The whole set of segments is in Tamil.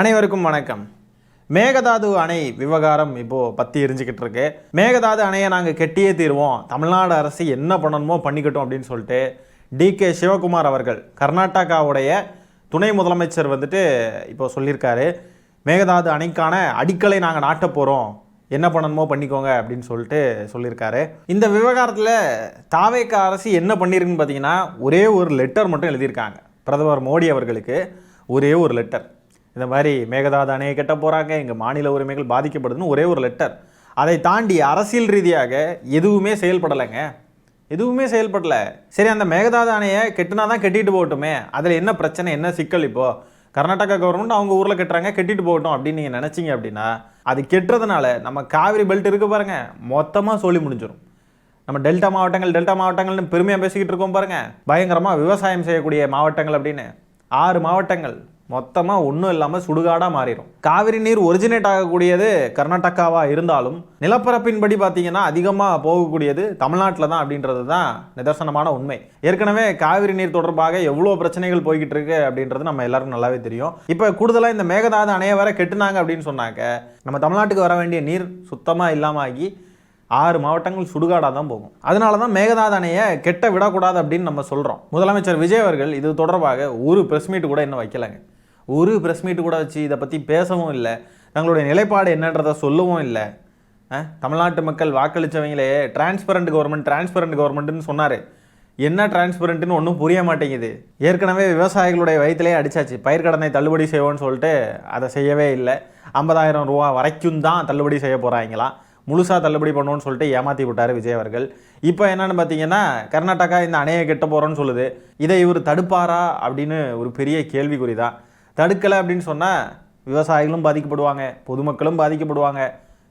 அனைவருக்கும் வணக்கம். மேகதாது அணை விவகாரம் இப்போது பற்றி எரிஞ்சிக்கிட்டு இருக்கு. மேகதாது அணையை நாங்கள் கெட்டியே தீர்வோம், தமிழ்நாடு அரசு என்ன பண்ணணுமோ பண்ணிக்கட்டும் அப்படின்னு சொல்லிட்டு DK சிவகுமார் அவர்கள், கர்நாடகாவுடைய துணை முதலமைச்சர் இப்போ சொல்லியிருக்காரு. மேகதாது அணைக்கான அடிக்கலை நாங்கள் நாட்ட போகிறோம், என்ன பண்ணணுமோ பண்ணிக்கோங்க அப்படின்னு சொல்லியிருக்காரு. இந்த விவகாரத்தில் தாவேக அரசு என்ன பண்ணியிருக்குன்னு பார்த்தீங்கன்னா, ஒரே ஒரு லெட்டர் மட்டும் எழுதியிருக்காங்க. பிரதமர் மோடி அவர்களுக்கு ஒரே ஒரு லெட்டர், இந்த மாதிரி மேகதாது அணையை கட்ட போகிறாங்க, எங்கள் மாநில உரிமைகள் பாதிக்கப்படுதுன்னு ஒரே ஒரு லெட்டர். அதை தாண்டி அரசியல் ரீதியாக எதுவுமே செயல்படலைங்க, எதுவுமே செயல்படலை. சரி, அந்த மேகதாது அணையை கெட்டினா தான் கெட்டிட்டு போகட்டுமே, அதில் என்ன பிரச்சனை, என்ன சிக்கல்? இப்போது கர்நாடகா கவர்மெண்ட் அவங்க ஊரில் கட்டுறாங்க, கெட்டிட்டு போகட்டும் அப்படின்னு நீங்கள் நினச்சிங்க அப்படின்னா, அது கெட்டுறதுனால நம்ம காவிரி பெல்ட் இருக்குது பாருங்கள், மொத்தமாக சொல்லி முடிஞ்சிடும். நம்ம டெல்டா மாவட்டங்கள்னு பெருமையாக பேசிக்கிட்டு இருக்கோம் பாருங்கள், பயங்கரமாக விவசாயம் செய்யக்கூடிய மாவட்டங்கள் அப்படின்னு 6 மாவட்டங்கள் மொத்தமாக ஒன்றும் இல்லாமல் சுடுகாடாக மாறிடும். காவிரி நீர் ஒரிஜினேட் ஆகக்கூடியது கர்நாடகாவாக இருந்தாலும் நிலப்பரப்பின்படி பார்த்தீங்கன்னா அதிகமாக போகக்கூடியது தமிழ்நாட்டில் தான் அப்படின்றது தான் நிதர்சனமான உண்மை. ஏற்கனவே காவிரி நீர் தொடர்பாக எவ்வளோ பிரச்சனைகள் போய்கிட்டு இருக்கு அப்படின்றது நம்ம எல்லாருக்கும் நல்லாவே தெரியும். இப்போ கூடுதலாக இந்த மேகதாது அணையை வர கெட்டுனாங்க அப்படின்னு சொன்னாக்க நம்ம தமிழ்நாட்டுக்கு வர வேண்டிய நீர் சுத்தமாக இல்லாமல் ஆகி 6 மாவட்டங்கள் சுடுகாடாக தான் போகும். அதனால தான் மேகதாது அணையை கெட்ட விடக்கூடாது அப்படின்னு நம்ம சொல்கிறோம். முதலமைச்சர் விஜய் அவர்கள் இது தொடர்பாக ஒரு ப்ரெஸ் மீட் கூட இன்னும் வைக்கலைங்க. ஒரு ப்ரெஸ் மீட்டு கூட வச்சு இதை பற்றி பேசவும் இல்லை, தங்களுடைய நிலைப்பாடு என்னன்றதை சொல்லவும் இல்லை. தமிழ்நாட்டு மக்கள் வாக்களித்தவங்களே டிரான்ஸ்பரண்ட் கவர்மெண்ட்னு சொன்னார். என்ன டிரான்ஸ்பரண்ட்னு ஒன்றும் புரிய மாட்டேங்குது. ஏற்கனவே விவசாயிகளுடைய வயிற்றிலே அடித்தாச்சு, பயிர்க்கடனை தள்ளுபடி செய்வோன்னு சொல்லிட்டு அதை செய்யவே இல்லை. 50,000 ரூபா வரைக்கும் தான் தள்ளுபடி செய்ய போகிறாங்களாம், முழுசாக தள்ளுபடி பண்ணுவோன்னு சொல்லிட்டு ஏமாற்றி விட்டார் விஜய் அவர்கள். இப்போ என்னென்னு பார்த்தீங்கன்னா, கர்நாடகா இந்த அணையை கெட்ட போகிறோன்னு சொல்லுது. இதை இவர் தடுப்பாரா அப்படின்னு ஒரு பெரிய கேள்விக்குறி தான். தடுக்கலை அப்படின்னு சொன்னால் விவசாயிகளும் பாதிக்கப்படுவாங்க, பொதுமக்களும் பாதிக்கப்படுவாங்க,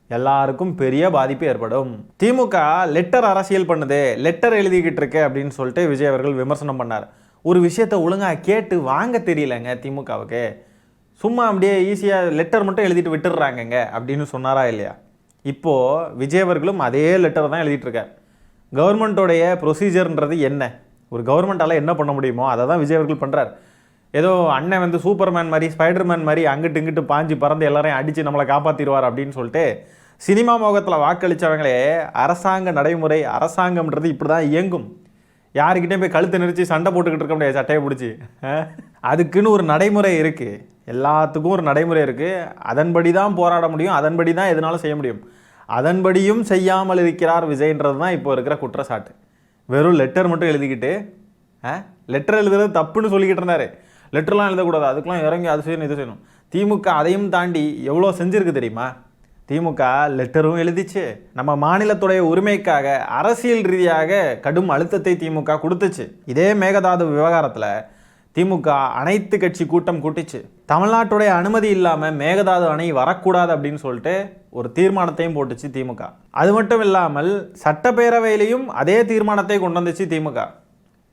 எல்லாருக்கும் பெரிய பாதிப்பு ஏற்படும். திமுக லெட்டர் அரசியல் பண்ணுது, லெட்டர் எழுதிக்கிட்டு இருக்கு அப்படின்னு சொல்லிட்டு விஜய் அவர்கள் விமர்சனம் பண்ணார். ஒரு விஷயத்தை ஒழுங்காக கேட்டு வாங்க தெரியலங்க திமுகவுக்கு, சும்மா அப்படியே ஈஸியாக லெட்டர் மட்டும் எழுதிட்டு விட்டுடுறாங்கங்க அப்படின்னு சொன்னாரா இல்லையா? இப்போது விஜய் அவர்களும் அதே லெட்டர் தான் எழுதிட்டுருக்கார். கவர்மெண்ட்டோடைய ப்ரொசீஜர்ன்றது என்ன, ஒரு கவர்மெண்ட்டால் என்ன பண்ண முடியுமோ அதை தான் விஜய் அவர்கள் பண்ணுறார். ஏதோ அண்ணன் சூப்பர்மேன் மாதிரி, ஸ்பைடர்மேன் மாதிரி அங்கிட்டு இங்கிட்டு பாஞ்சு பறந்து எல்லாரையும் அடித்து நம்மளை காப்பாற்றிடுவார் அப்படின்னு சொல்லிட்டு சினிமா முகத்தில் வாக்களித்தவங்களே அரசாங்க நடைமுறை, அரசாங்கம்ன்றது இப்படி தான் இயங்கும். யாருக்கிட்டே போய் கழுத்தை நெரிச்சு சண்டை போட்டுக்கிட்டு இருக்க முடியாது சட்டையை பிடிச்சி. அதுக்குன்னு ஒரு நடைமுறை இருக்குது, எல்லாத்துக்கும் ஒரு நடைமுறை இருக்குது. அதன்படி தான் போராட முடியும், அதன்படி தான் எதனாலும் செய்ய முடியும். அதன்படியும் செய்யாமல் இருக்கிறார் விஜய்ன்றது தான் இப்போ இருக்கிற குற்றச்சாட்டு. வெறும் லெட்டர் மட்டும் எழுதிக்கிட்டு, லெட்டர் எழுதுறது தப்புன்னு சொல்லிக்கிட்டு இருந்தார். லெட்டர்லாம் எழுதக்கூடாது, அதுக்கெலாம் இறங்கி அது செய்யணும் இது செய்யணும். திமுக அதையும் தாண்டி எவ்வளோ செஞ்சுருக்கு தெரியுமா? திமுக லெட்டரும் எழுதிச்சு, நம்ம மாநிலத்துடைய உரிமைக்காக அரசியல் ரீதியாக கடும் அழுத்தத்தை திமுக கொடுத்துச்சு. இதே மேகதாது விவகாரத்தில் திமுக அனைத்து கட்சி கூட்டம் கூட்டிச்சு. தமிழ்நாட்டுடைய அனுமதி இல்லாமல் மேகதாது அணை வரக்கூடாது அப்படின்னு சொல்லிட்டு ஒரு தீர்மானத்தையும் போட்டுச்சு திமுக. அது மட்டும் இல்லாமல் சட்டப்பேரவையிலையும் அதே தீர்மானத்தை கொண்டு வந்துச்சு திமுக.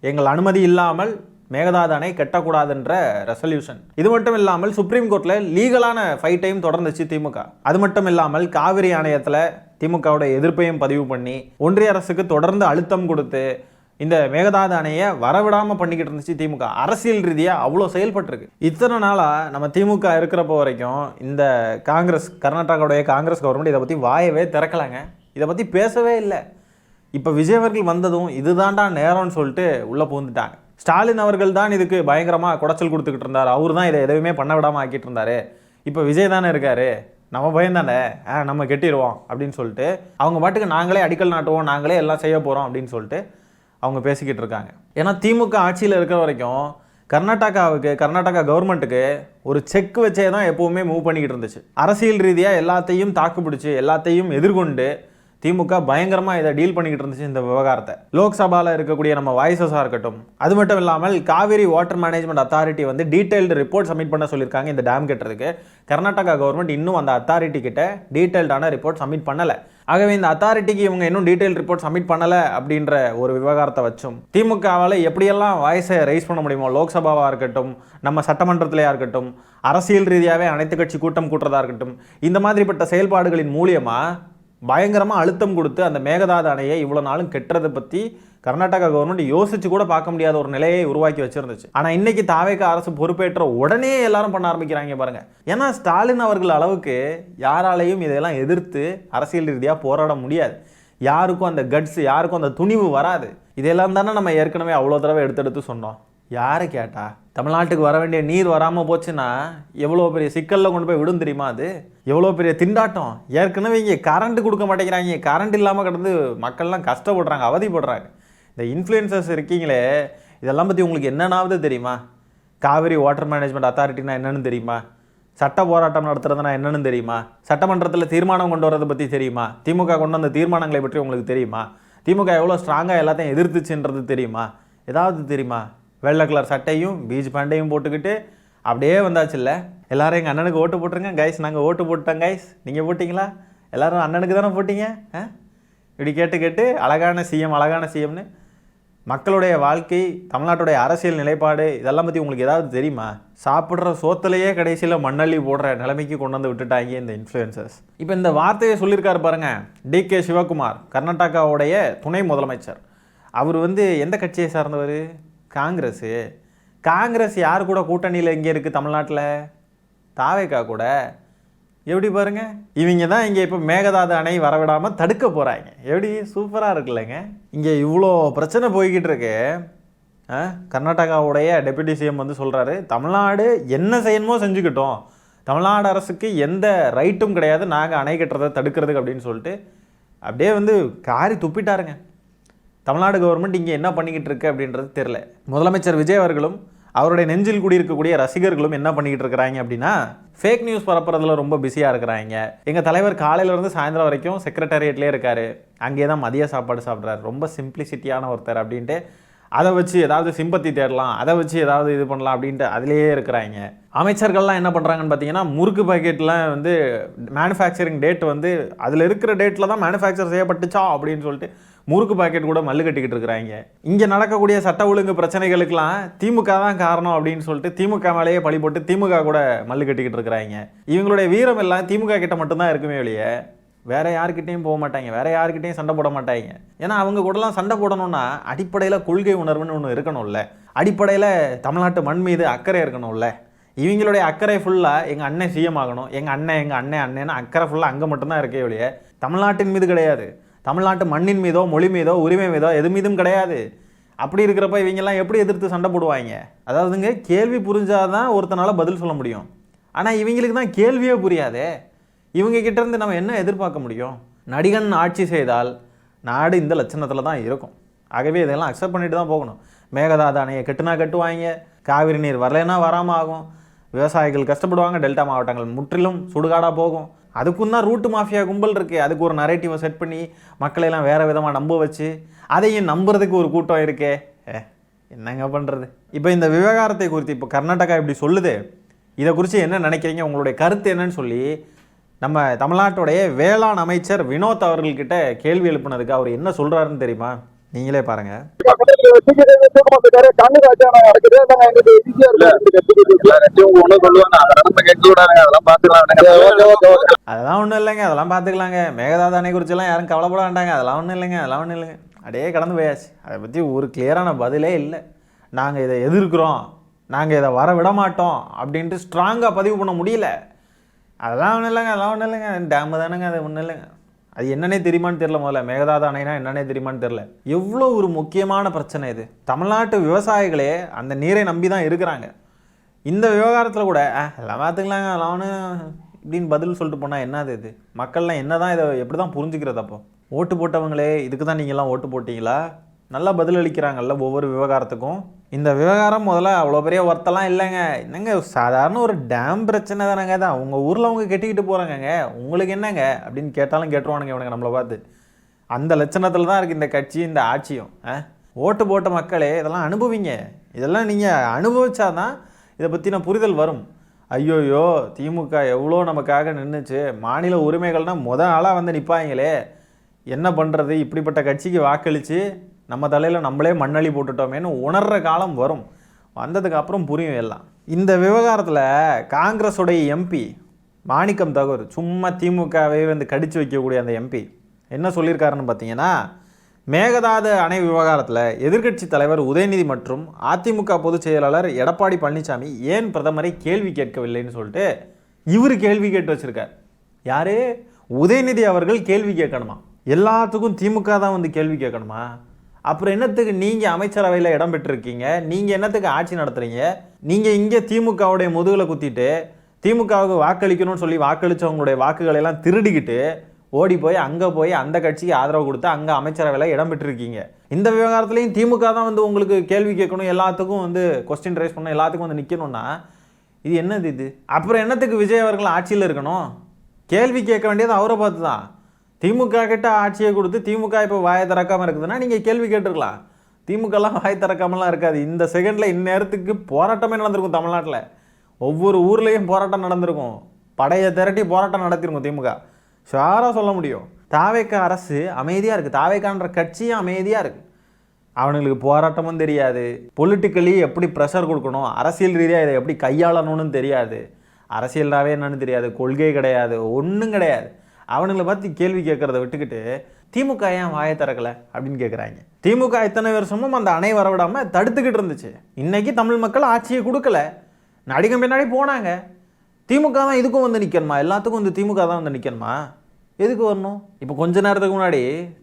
எங்கள் அனுமதி இல்லாமல் மேகதாது அணை கட்டக்கூடாதுன்ற ரெசல்யூஷன். இது மட்டும் இல்லாமல் சுப்ரீம் கோர்ட்டில் லீகலான ஃபைட்டையும் தொடர்ந்துச்சு திமுக. அது மட்டும் இல்லாமல் காவிரி ஆணையத்தில் திமுகவோட எதிர்ப்பையும் பதிவு பண்ணி ஒன்றிய அரசுக்கு தொடர்ந்து அழுத்தம் கொடுத்து இந்த மேகதாது அணையை வரவிடாமல் பண்ணிக்கிட்டு இருந்துச்சு திமுக. அரசியல் ரீதியாக அவ்வளோ செயல்பட்டுருக்கு. இத்தனை நாளாக நம்ம திமுக இருக்கிறப்போ வரைக்கும் இந்த கர்நாடகாவுடைய காங்கிரஸ் கவர்மெண்ட் இதை பற்றி வாயவே திறக்கலாங்க, இதை பற்றி பேசவே இல்லை. இப்போ விஜய் அவர்கள் வந்ததும் இதுதான்டா நேரம்னு சொல்லிட்டு உள்ளே புகுந்துட்டாங்க. ஸ்டாலின் அவர்கள் தான் இதுக்கு பயங்கரமாக குடைச்சல் கொடுத்துக்கிட்டு இருந்தார், அவர் தான் இதை எதுவுமே பண்ண விடாமல் ஆக்கிட்டு இருந்தார். இப்போ விஜய் தானே இருக்கார், நம்ம பயம் தானே, நம்ம கெட்டிடுவோம் அப்படின்னு சொல்லிட்டு அவங்க பாட்டுக்கு நாங்களே அடிக்கல் நாட்டுவோம், நாங்களே எல்லாம் செய்ய போகிறோம் அப்படின்னு சொல்லிட்டு அவங்க பேசிக்கிட்டு இருக்காங்க. ஏன்னா திமுக ஆட்சியில் இருக்கிற வரைக்கும் கர்நாடகா கவர்மெண்ட்டுக்கு ஒரு செக் வச்சே தான் எப்போவுமே மூவ் பண்ணிக்கிட்டு இருந்துச்சு. அரசியல் ரீதியாக எல்லாத்தையும் தாக்குப்பிடிச்சு எல்லாத்தையும் எதிர்கொண்டு திமுக பயங்கரமாக இதை டீல் பண்ணிக்கிட்டு இருந்துச்சு இந்த விவகாரத்தை. லோக்சபாவில் இருக்கக்கூடிய நம்ம வாய்ஸஸாக இருக்கட்டும், அது மட்டும் இல்லாமல் Kaveri water management authority detailed report submit பண்ண சொல்லியிருக்காங்க இந்த டேம் கட்டுறதுக்கு. கர்நாடகா கவர்மெண்ட் இன்னும் அந்த அத்தாரிட்டி கிட்ட டீட்டெயில்டான ரிப்போர்ட் சப்மிட் பண்ணலை. ஆகவே இந்த அத்தாரிட்டிக்கு இவங்க இன்னும் டீட்டெயில் ரிப்போர்ட் சப்மிட் பண்ணலை அப்படின்ற ஒரு விவகாரத்தை வச்சும் திமுகவால் எப்படியெல்லாம் வாய்ஸை ரைஸ் பண்ண முடியுமோ, லோக்சபாவாக இருக்கட்டும், நம்ம சட்டமன்றத்திலேயா இருக்கட்டும், அரசியல் ரீதியாகவே அனைத்து கட்சி கூட்டம் கூட்டுறதா இருக்கட்டும், இந்த மாதிரிப்பட்ட செயல்பாடுகளின் மூலியமாக பயங்கரமாக அழுத்தம் கொடுத்து அந்த மேகதாது அணையை இவ்வளோ நாளும் கெட்டுறதை பற்றி கர்நாடகா கவர்மெண்ட் யோசிச்சு கூட பார்க்க முடியாத ஒரு நிலையை உருவாக்கி வச்சிருந்துச்சு. ஆனால் இன்னைக்கு தாவேகா அரசு பொறுப்பேற்ற உடனே எல்லாரும் பண்ண ஆரம்பிக்கிறாங்க பாருங்க. ஏன்னா ஸ்டாலின் அவர்கள் அளவுக்கு யாராலையும் இதெல்லாம் எதிர்த்து அரசியல் ரீதியாக போராட முடியாது. யாருக்கும் அந்த கட்ஸ், யாருக்கும் அந்த துணிவு வராது. இதெல்லாம் தானே நம்ம ஏற்கனவே அவ்வளோ தடவை எடுத்து சொன்னோம். யாரை கேட்டா தமிழ்நாட்டுக்கு வர வேண்டிய நீர் வராமல் போச்சுன்னா எவ்வளோ பெரிய சிக்கலில் கொண்டு போய் விடும் தெரியுமா? அது எவ்வளோ பெரிய திண்டாட்டம். ஏற்கனவே இங்கே கரண்ட் கொடுக்க மாட்டேங்கிறாங்க. கரண்ட் இல்லாமல் கிடந்து மக்கள்லாம் கஷ்டப்படுறாங்க, அவதிப்படுறாங்க. இந்த இன்ஃப்ளூயன்சர்ஸ் இருக்கீங்களே, இதெல்லாம் பற்றி உங்களுக்கு என்னென்னாவது தெரியுமா? காவிரி வாட்டர் மேனேஜ்மெண்ட் அத்தாரிட்டினா என்னென்னு தெரியுமா? சட்ட போராட்டம் நடத்துறதுனா என்னென்னு தெரியுமா? சட்டமன்றத்தில் தீர்மானம் கொண்டு வரதை பற்றி தெரியுமா? திமுக கொண்டு வந்த தீர்மானங்களை பற்றி உங்களுக்கு தெரியுமா? திமுக எவ்வளோ ஸ்ட்ராங்காக எல்லாத்தையும் எதிர்த்துச்சுன்றது தெரியுமா? ஏதாவது தெரியுமா? வெள்ளை கலர் சட்டையும் பீச் பேண்டையும் போட்டுக்கிட்டு அப்படியே வந்தாச்சு இல்லை. எல்லாரும் எங்கள் அண்ணனுக்கு ஓட்டு போட்டுருங்க கைஸ். நாங்கள் ஓட்டு போட்டோம் கைஸ். நீங்கள் போட்டிங்களா? எல்லோரும் அண்ணனுக்கு தானே போட்டிங்க. இப்படி கேட்டு அழகான சிஎம்னு மக்களுடைய வாழ்க்கை, தமிழ்நாட்டுடைய அரசியல் நிலைப்பாடு இதெல்லாம் பற்றி உங்களுக்கு ஏதாவது தெரியுமா? சாப்பிட்ற சோத்துலையே கடைசியில் மண்ணள்ளி போடுற நிலைமைக்கு கொண்டு வந்து விட்டுட்டாங்க இந்த இன்ஃப்ளூயன்சர்ஸ். இப்போ இந்த வார்த்தையை சொல்லியிருக்காரு பாருங்க DK சிவகுமார், கர்நாடகாவுடைய துணை முதலமைச்சர். அவர் எந்த கட்சியை சார்ந்தவர்? காங்கிரஸ் யார் கூட கூட்டணியில் இங்கே இருக்குது தமிழ்நாட்டில்? தாவேகா கூட. எப்படி பாருங்க, இவங்க தான் இங்கே இப்போ மேகதாது அணை வரவிடாமல் தடுக்க போகிறாங்க. எப்படி சூப்பராக இருக்குல்லங்க. இங்கே இவ்வளோ பிரச்சனை போய்கிட்டு இருக்கு. கர்நாடகாவுடைய டெப்யூட்டி சிஎம் சொல்கிறாரு, தமிழ்நாடு என்ன செய்யணுமோ செஞ்சுக்கிட்டோம், தமிழ்நாடு அரசுக்கு எந்த ரைட்டும் கிடையாது நாங்கள் அணை கட்டுறதை தடுக்கிறதுக்கு அப்படின்னு சொல்லிட்டு அப்படியே காரி துப்பிட்டாருங்க. தமிழ்நாடு கவர்மெண்ட் இங்கே என்ன பண்ணிக்கிட்டு இருக்கு அப்படின்றது தெரில. முதலமைச்சர் விஜய் அவர்களும் அவருடைய நெஞ்சில் கூடியிருக்கக்கூடிய ரசிகர்களும் என்ன பண்ணிக்கிட்டு இருக்கிறாங்க அப்படின்னா, ஃபேக் நியூஸ் பரப்புறதுல ரொம்ப பிஸியாக இருக்கிறாங்க. எங்கள் தலைவர் காலையிலேருந்து சாயந்தரம் வரைக்கும் செக்ரட்டேரியட்லேயே இருக்கார், அங்கே தான் மதிய சாப்பாடு சாப்பிட்றாரு, ரொம்ப சிம்பிளிசிட்டியான ஒருத்தர் அப்படின்ட்டு அதை வச்சு ஏதாவது சிம்பத்தி தேடலாம், அதை வச்சு ஏதாவது இது பண்ணலாம் அப்படின்ட்டு அதிலேயே இருக்கிறாங்க. அமைச்சர்கள்லாம் என்ன பண்ணுறாங்கன்னு பார்த்தீங்கன்னா, முறுக்கு பாக்கெட்லாம் மேனுஃபேக்சரிங் டேட் அதில் இருக்கிற டேட்டில் தான் மேனுஃபேக்சர் செய்யப்பட்டுச்சா அப்படின்னு சொல்லிட்டு முறுக்கு பாக்கெட் கூட மல்லு கட்டிக்கிட்டு இருக்கிறாங்க. இங்கே நடக்கக்கூடிய சட்ட ஒழுங்கு பிரச்சனைகளுக்கெல்லாம் திமுக தான் காரணம் அப்படின்னு சொல்லிட்டு திமுக மேலேயே பழி போட்டு திமுக கூட மல்லு கட்டிக்கிட்டு இருக்கிறாங்க. இவங்களுடைய வீரம் எல்லாம் திமுக கிட்ட மட்டும்தான் இருக்குமே வெளியே வேற யாருக்கிட்டையும் போக மாட்டாங்க, வேற யாருக்கிட்டையும் சண்டை போட மாட்டாங்க. ஏன்னா அவங்க கூடலாம் சண்டை போடணும்னா அடிப்படையில் கொள்கை உணர்வுன்னு ஒன்று இருக்கணும்ல, அடிப்படையில் தமிழ்நாட்டு மண் மீது அக்கறை இருக்கணும்ல. இவங்களுடைய அக்கறை ஃபுல்லாக எங்கள் அண்ணன் சிஎம் ஆகணும், எங்கள் அண்ணன் அக்கறை ஃபுல்லாக அங்கே மட்டும்தான் இருக்கே வெளியே தமிழ்நாட்டின் மீது கிடையாது. தமிழ்நாட்டு மண்ணின் மீதோ மொழி மீதோ உரிமை மீதோ எது மீதும் கிடையாது. அப்படி இருக்கிறப்ப இவங்கெல்லாம் எப்படி எதிர்த்து சண்டை போடுவாங்க? அதாவதுங்க, கேள்வி புரிஞ்சாதான் ஒருத்தனால பதில் சொல்ல முடியும். ஆனால் இவங்களுக்கு தான் கேள்வியே புரியாதே. இவங்க கிட்ட இருந்து நம்ம என்ன எதிர்பார்க்க முடியும்? நடிகன் ஆட்சி செய்தால் நாடு இந்த லட்சணத்தில் தான் இருக்கும். ஆகவே இதெல்லாம் அக்செப்ட் பண்ணிட்டு தான் போகணும். மேகதாது அணையை கட்டுனா கட்டுவாங்க, காவிரி நீர் வரலைன்னா வராமல் ஆகும், விவசாயிகள் கஷ்டப்படுவாங்க, டெல்டா மாவட்டங்கள் முற்றிலும் சுடுகாடாக போகும். அதுக்கும் தான் ரூட்டு மாஃபியா கும்பல் இருக்குது. அதுக்கு ஒரு நரேட்டிவை செட் பண்ணி மக்களையெல்லாம் வேறு விதமாக நம்ப வச்சு அதையும் நம்புறதுக்கு ஒரு கூட்டம் இருக்கே. என்னங்க பண்ணுறது? இப்போ இந்த விவகாரத்தை குறித்து இப்போ கர்நாடகா இப்படி சொல்லுது, இதை குறித்து என்ன நினைக்கிறீங்க, உங்களுடைய கருத்து என்னன்னு சொல்லி நம்ம தமிழ்நாட்டுடைய வேளாண் அமைச்சர் வினோத் அவர்கள்கிட்ட கேள்வி எழுப்புனதுக்கு அவர் என்ன சொல்கிறாருன்னு தெரியுமா? நீங்களே பாருங்க. அதெல்லாம் ஒன்றும் இல்லைங்க, அதெல்லாம் பார்த்துக்கலாங்க. மேகதாது அணை குறிச்செல்லாம் யாரும் கவலைப்பட வேண்டாங்க. அதெல்லாம் ஒன்றும் இல்லைங்க. அப்படியே கடந்து போயாச்சு. அதை பற்றி ஒரு கிளியரான பதிலே இல்லை. நாங்கள் இதை எதிர்க்கிறோம், நாங்கள் இதை வர விட மாட்டோம் அப்படின்ட்டு ஸ்ட்ராங்காக பதிவு பண்ண முடியல. அதெல்லாம் ஒன்றும் இல்லைங்க. டேமு தானேங்க, அது ஒன்றும் இல்லைங்க. அது என்னன்னே தெரியுமான்னு தெரியல. முதல்ல மேகதாது அணைனா என்னன்னே தெரியுமான்னு தெரியல. எவ்வளோ ஒரு முக்கியமான பிரச்சனை இது. தமிழ்நாட்டு விவசாயிகளே அந்த நீரை நம்பி தான் இருக்கிறாங்க. இந்த விவகாரத்தில் கூட எல்லாம் பார்த்துக்கலாங்க, அதெல்லாம் ஒன்று இப்படின்னு பதில் சொல்லிட்டு போனால் என்னது இது? மக்கள்லாம் என்ன தான் இதை எப்படி தான் புரிஞ்சுக்கிறது? அப்போ ஓட்டு போட்டவங்களே இதுக்கு தான் நீங்கள்லாம் ஓட்டு போட்டிங்களா? நல்லா பதில் அளிக்கிறாங்கல்ல ஒவ்வொரு விவகாரத்துக்கும். இந்த விவகாரம் முதல்ல அவ்வளோ பெரிய ஒர்த்தெல்லாம் இல்லைங்க. என்னங்க, சாதாரண ஒரு டேம் பிரச்சனை தானேங்க. தான் உங்கள் ஊரில் அவங்க கெட்டிக்கிட்டு போகிறாங்கங்க, உங்களுக்கு என்னங்க அப்படின்னு கேட்டாலும் கேட்டுருவானுங்க இவனுங்க நம்மளை பார்த்து. அந்த லட்சணத்தில் தான் இருக்குது இந்த கட்சி, இந்த ஆட்சியும். ஓட்டு போட்ட மக்களே இதெல்லாம் அனுபவிங்க. இதெல்லாம் நீங்கள் அனுபவிச்சாதான் இதை பற்றின புரிதல் வரும். ஐயோயோ, திமுக எவ்வளோ நமக்காக நின்றுச்சு, மாநில உரிமைகள்னால் ஆளாக நிற்பாங்களே, என்ன பண்ணுறது, இப்படிப்பட்ட கட்சிக்கு வாக்களித்து நம்ம தலையில் நம்மளே மண்ணள்ளி போட்டுட்டோமேன்னு உணர்கிற காலம் வரும். வந்ததுக்கு அப்புறம் புரியும் எல்லாம். இந்த விவகாரத்தில் காங்கிரஸுடைய எம்பி மாணிக்கம் தகூர் சும்மா திமுகவே வந்து கடிச்சு வைக்கக்கூடிய அந்த எம்பி என்ன சொல்லியிருக்காருன்னு பார்த்தீங்கன்னா, மேகதாது அணை விவகாரத்தில் எதிர்க்கட்சி தலைவர் உதயநிதி மற்றும் அதிமுக பொதுச் செயலாளர் எடப்பாடி பழனிசாமி ஏன் பிரதமரை கேள்வி கேட்கவில்லைன்னு சொல்லிட்டு இவர் கேள்வி கேட்டு வச்சிருக்கார். யாரு? உதயநிதி அவர்கள் கேள்வி கேட்கணுமா? எல்லாத்துக்கும் திமுக தான் வந்து கேள்வி கேட்கணுமா? அப்புறம் என்னத்துக்கு நீங்கள் அமைச்சரவையில் இடம் பெற்றிருக்கீங்க? நீங்கள் என்னத்துக்கு ஆட்சி நடத்துகிறீங்க? நீங்கள் இங்கே திமுகவுடைய முதுகில் குத்திட்டு திமுகவுக்கு வாக்களிக்கணும்னு சொல்லி வாக்களித்தவங்களுடைய வாக்குகளை எல்லாம் திருடிக்கிட்டு ஓடி போய் அங்கே போய் அந்த கட்சிக்கு ஆதரவு கொடுத்து அங்கே அமைச்சரவையில் இடம் பெற்றிருக்கீங்க. இந்த விவகாரத்துலையும் திமுக தான் வந்து உங்களுக்கு கேள்வி கேட்கணும், எல்லாத்துக்கும் வந்து கொஸ்டின் ரைஸ் பண்ணணும், எல்லாத்துக்கும் வந்து நிற்கணும்னா இது என்னது இது? அப்புறம் என்னத்துக்கு விஜய் அவர்கள் ஆட்சியில் இருக்கணும்? கேள்வி கேட்க வேண்டியது அவரை பார்த்து தான். திமுக கிட்ட ஆட்சியை கொடுத்து திமுக இப்போ வாயை திறக்காமல் இருக்குதுன்னா நீங்கள் கேள்வி கேட்டுருக்கலாம். திமுகலாம் வாய் திறக்காமலாம் இருக்காது. இந்த செகண்டில் இந்நேரத்துக்கு போராட்டமே நடந்திருக்கும். தமிழ்நாட்டில் ஒவ்வொரு ஊர்லேயும் போராட்டம் நடந்திருக்கும். படையை திரட்டி போராட்டம் நடத்திருக்கும் திமுக. ஷாராக சொல்ல முடியும். தாவேக அரசு அமைதியாக இருக்குது, தாவேக்கான்ற கட்சியும் அமைதியாக இருக்குது. அவனுங்களுக்கு போராட்டமும் தெரியாது, பொலிட்டிக்கலி எப்படி ப்ரெஷர் கொடுக்கணும், அரசியல் ரீதியாக இதை எப்படி கையாளணும்னு தெரியாது, அரசியல்னாவே என்னன்னு தெரியாது, கொள்கை கிடையாது, ஒன்றும் கிடையாது. அவனுங்களை பார்த்து கேள்வி கேட்குறத விட்டுக்கிட்டு திமுக ஏன் வாயை திறக்கலை அப்படின்னு கேட்குறாங்க. திமுக இத்தனை வருஷமும் அந்த அணை வரவிடாமல் தடுத்துக்கிட்டு இருந்துச்சு. இன்றைக்கி தமிழ் மக்கள் ஆட்சியை கொடுக்கல, நடிகை பின்னாடி போனாங்க. திமுக தான் இதுக்கும் வந்து நிற்கணுமா? எல்லாத்துக்கும் வந்து திமுக தான் வந்து நிற்கணுமா? எதுக்கு வரணும்? இப்போ கொஞ்ச நேரத்துக்கு முன்னாடி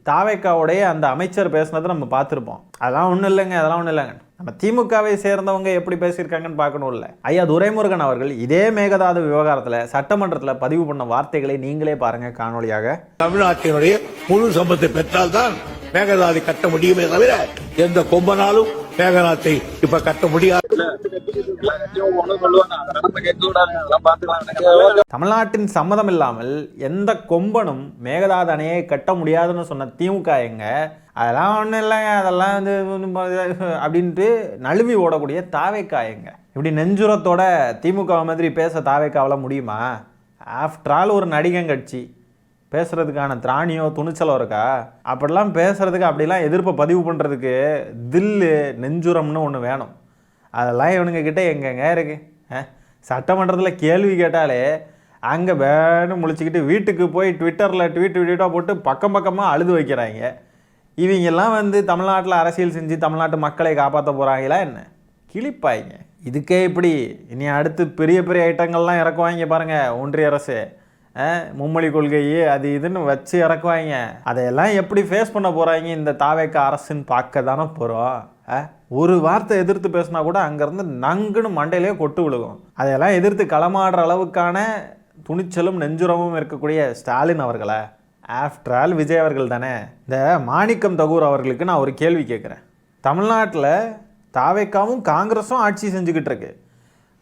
தாவேக்காவுடைய அந்த அமைச்சர் பேசினதை நம்ம பார்த்துருப்போம். அதெல்லாம் ஒன்றும் இல்லைங்க, அதெல்லாம் ஒன்றும் இல்லைங்க. நம்ம திமுகவை சேர்ந்தவங்க எப்படி பேசியிருக்காங்கன்னு பார்க்கணும். இல்லை ஐயா துரைமுருகன் அவர்கள் இதே மேகதாது விவகாரத்தில் சட்டமன்றத்தில் பதிவு பண்ண வார்த்தைகளை நீங்களே பாருங்க காணொலியாக. தமிழ்நாட்டினுடைய முழு சம்பத்தை பெற்றால்தான் மேகதாது கட்ட முடியுமே தவிர எந்த கொம்பனாலும் மேகதாத்தை இப்ப கட்ட முடியாது. தமிழ்நாட்டின் சம்மதம் இல்லாமல் எந்த கொம்பனும் மேகதாது அணையை கட்ட முடியாதுன்னு சொன்ன திமுக எங்க? அதெல்லாம் ஒன்றும் இல்லைங்க, அதெல்லாம் வந்து அப்படின்ட்டு நழுவி ஓடக்கூடிய தாவேக்கா எங்க? இப்படி நெஞ்சுரத்தோட திமுக மாதிரி பேச தாவேக்காவில் முடியுமா? ஆஃப்டர் ஆல் ஒரு நடிகன் கட்சி, பேசுகிறதுக்கான திராணியோ துணிச்சலோ இருக்கா? அப்படிலாம் பேசுகிறதுக்கு அப்படிலாம் எதிர்ப்பை பதிவு பண்ணுறதுக்கு தில்லு நெஞ்சுரம்னு ஒன்று வேணும். அதெல்லாம் இவனுங்க கிட்டே எங்கெங்க இருக்குது? சட்டமன்றத்தில் கேள்வி கேட்டாலே அங்கே வேணும் முழிச்சிக்கிட்டு வீட்டுக்கு போய் ட்விட்டரில் ட்வீட்டாக போட்டு பக்கம் பக்கமாக அழுது வைக்கிறாங்க. இவங்கெல்லாம் வந்து தமிழ்நாட்டில் அரசியல் செஞ்சு தமிழ்நாட்டு மக்களை காப்பாற்ற போகிறாங்களா என்ன? கிளிப்பாய்ங்க. இதுக்கே இப்படி இனி அடுத்து பெரிய பெரிய ஐட்டங்கள்லாம் இறக்குவாங்க பாருங்கள். ஒன்றிய அரசு மும்மொழி கொள்கையே அது இதுன்னு வச்சு இறக்குவாங்க. அதையெல்லாம் எப்படி ஃபேஸ் பண்ண போகிறாங்க இந்த தாவேக்க அரசுன்னு பார்க்க தானே போகிறோம். ஒரு வார்த்தை எதிர்த்து பேசினா கூட அங்கேருந்து நங்குன்னு மண்டையிலே கொட்டு விழுகும். அதையெல்லாம் எதிர்த்து களமாடுற அளவுக்கான துணிச்சலும் நெஞ்சுரமும் இருக்கக்கூடிய ஸ்டாலின் அவர்களை ஆஃப்டர் ஆல் விஜய் அவர்கள் தானே. இந்த மாணிக்கம் தகூர் அவர்களுக்கு நான் ஒரு கேள்வி கேட்குறேன். தமிழ்நாட்டில் தாவேக்காவும் காங்கிரஸும் ஆட்சி செஞ்சுக்கிட்டு இருக்கு.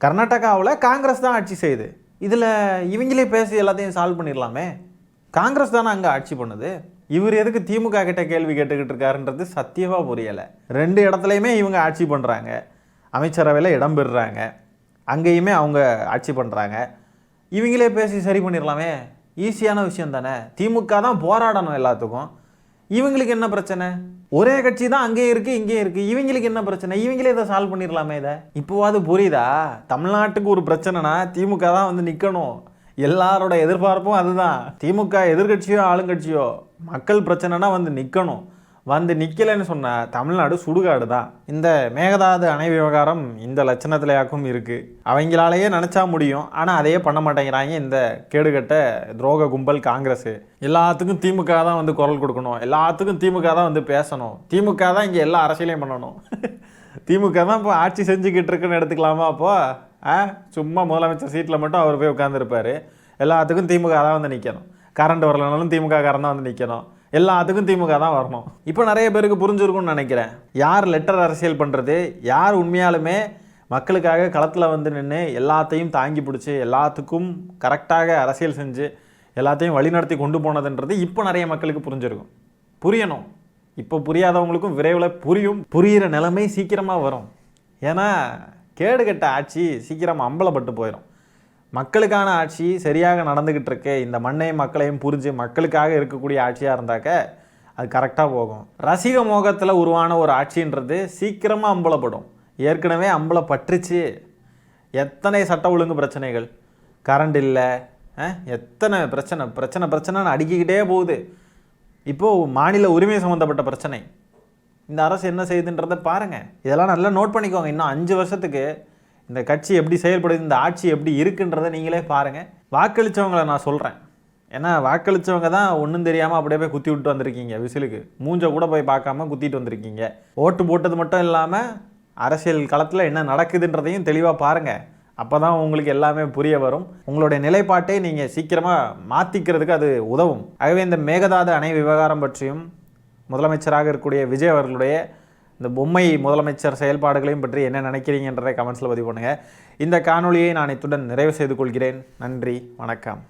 கர்நாடகாவில் காங்கிரஸ் தான் ஆட்சி செய்யுது. இதில் இவங்களே பேசி எல்லாத்தையும் சால்வ் பண்ணிடலாமே. காங்கிரஸ் தானே அங்கே ஆட்சி பண்ணுது. இவர் எதுக்கு திமுக கிட்ட கேள்வி கேட்டுக்கிட்டு இருக்காருன்றது சத்தியமாக புரியலை. ரெண்டு இடத்துலையுமே இவங்க ஆட்சி பண்ணுறாங்க, அமைச்சரவையில் இடம் பெறுறாங்க, அங்கேயுமே அவங்க ஆட்சி பண்ணுறாங்க. இவங்களே பேசி சரி பண்ணிடலாமே, ஈஸியான விஷயம் தானே. திமுக தான் போராடணும் எல்லாத்துக்கும். இவங்களுக்கு என்ன பிரச்சனை? ஒரே கட்சி தான் அங்கேயும் இருக்குது இங்கேயும் இருக்குது. இவங்களுக்கு என்ன பிரச்சனை? இவங்களே இதை சால்வ் பண்ணிடலாமே. இதை இப்போவாது புரியுதா? தமிழ்நாட்டுக்கு ஒரு பிரச்சனைனா திமுக தான் வந்து நிற்கணும். எல்லாரோட எதிர்பார்ப்பும் அதுதான். திமுக எதிர்கட்சியோ ஆளுங்கட்சியோ மக்கள் பிரச்சனைனா வந்து நிற்கணும். வந்து நிற்கலைன்னு சொன்னால் தமிழ்நாடு சுடுகாடு தான். இந்த மேகதாது அணை விவகாரம் இந்த லட்சணத்திலேயாக்கும் இருக்குது. அவங்களாலேயே நினச்சா முடியும், ஆனால் அதையே பண்ண மாட்டேங்கிறாங்க இந்த கேடுகட்ட துரோக கும்பல் காங்கிரஸ். எல்லாத்துக்கும் திமுக தான் வந்து குரல் கொடுக்கணும், எல்லாத்துக்கும் திமுக தான் வந்து பேசணும், திமுக தான் இங்கே எல்லா அரசியலையும் பண்ணணும். திமுக தான் இப்போ ஆட்சி செஞ்சுக்கிட்டு இருக்குன்னு எடுத்துக்கலாமா? அப்போது சும்மா முதலமைச்சர் சீட்டில் மட்டும் அவர் போய் உட்காந்துருப்பார். எல்லாத்துக்கும் திமுக தான் வந்து நிற்கணும். கரண்ட் வரலனாலும் திமுக காரன் தான் வந்து நிற்கணும். எல்லாத்துக்கும் திமுக தான் வரணும். இப்போ நிறைய பேருக்கு புரிஞ்சிருக்கும்னு நினைக்கிறேன். யார் லெட்டர் அரசியல் பண்ணுறது, யார் உண்மையாலுமே மக்களுக்காக களத்தில் வந்து நின்று எல்லாத்தையும் தாங்கி பிடிச்சி எல்லாத்துக்கும் கரெக்டாக அரசியல் செஞ்சு எல்லாத்தையும் வழிநடத்தி கொண்டு போனதுன்றது இப்போ நிறைய மக்களுக்கு புரிஞ்சிருக்கும். புரியணும். இப்போ புரியாதவங்களுக்கும் விரைவில் புரியும். புரிகிற நிலைமை சீக்கிரமாக வரும். ஏன்னா கேடுகட்ட ஆட்சி சீக்கிரம் அம்பலப்பட்டு போயிடும். மக்களுக்கான ஆட்சி சரியாக நடந்துக்கிட்டு இருக்கு, இந்த மண்ணையும் மக்களையும் புரிஞ்சு மக்களுக்காக இருக்கக்கூடிய ஆட்சியாக இருந்தாக்க அது கரெக்டாக போகும். ரசிக மோகத்தில் உருவான ஒரு ஆட்சின்றது சீக்கிரமாக அம்பலப்படும். ஏற்கனவே அம்பலப்பட்டுச்சு. எத்தனை சட்ட ஒழுங்கு பிரச்சனைகள், கரண்ட் இல்லை, எத்தனை பிரச்சனைன்னு அடுக்கிக்கிட்டே போகுது. இப்போது மாநில உரிமை சம்மந்தப்பட்ட பிரச்சனை, இந்த அரசு என்ன செய்யுதுன்றதை பாருங்கள். இதெல்லாம் நல்லா நோட் பண்ணிக்கோங்க. இன்னும் 5 வருஷத்துக்கு இந்த கட்சி எப்படி செயல்படுது, இந்த ஆட்சி எப்படி இருக்குன்றதை நீங்களே பாருங்கள். வாக்களித்தவங்களை நான் சொல்கிறேன், ஏன்னா வாக்களித்தவங்க தான் ஒன்றும் தெரியாமல் அப்படியே போய் குத்தி விட்டு வந்திருக்கீங்க. விசிலுக்கு மூஞ்ச கூட போய் பார்க்காம குத்திட்டு வந்திருக்கீங்க. ஓட்டு போட்டது மட்டும் இல்லாமல் அரசியல் களத்தில் என்ன நடக்குதுன்றதையும் தெளிவாக பாருங்கள். அப்போ தான் உங்களுக்கு எல்லாமே புரிய வரும். உங்களுடைய நிலைப்பாட்டை நீங்கள் சீக்கிரமாக மாற்றிக்கிறதுக்கு அது உதவும். ஆகவே இந்த மேகதாது அணை விவகாரம் பற்றியும் முதலமைச்சராக இருக்கக்கூடிய விஜய் அவர்களுடைய இந்த பொம்மை முதலமைச்சர் செயல்பாடுகளையும் பற்றி என்ன நினைக்கிறீங்கன்றதை கமெண்ட்ஸில் பதிவு பண்ணுங்கள். இந்த காணொலியை நான் இத்துடன் நிறைவு செய்து கொள்கிறேன். நன்றி, வணக்கம்.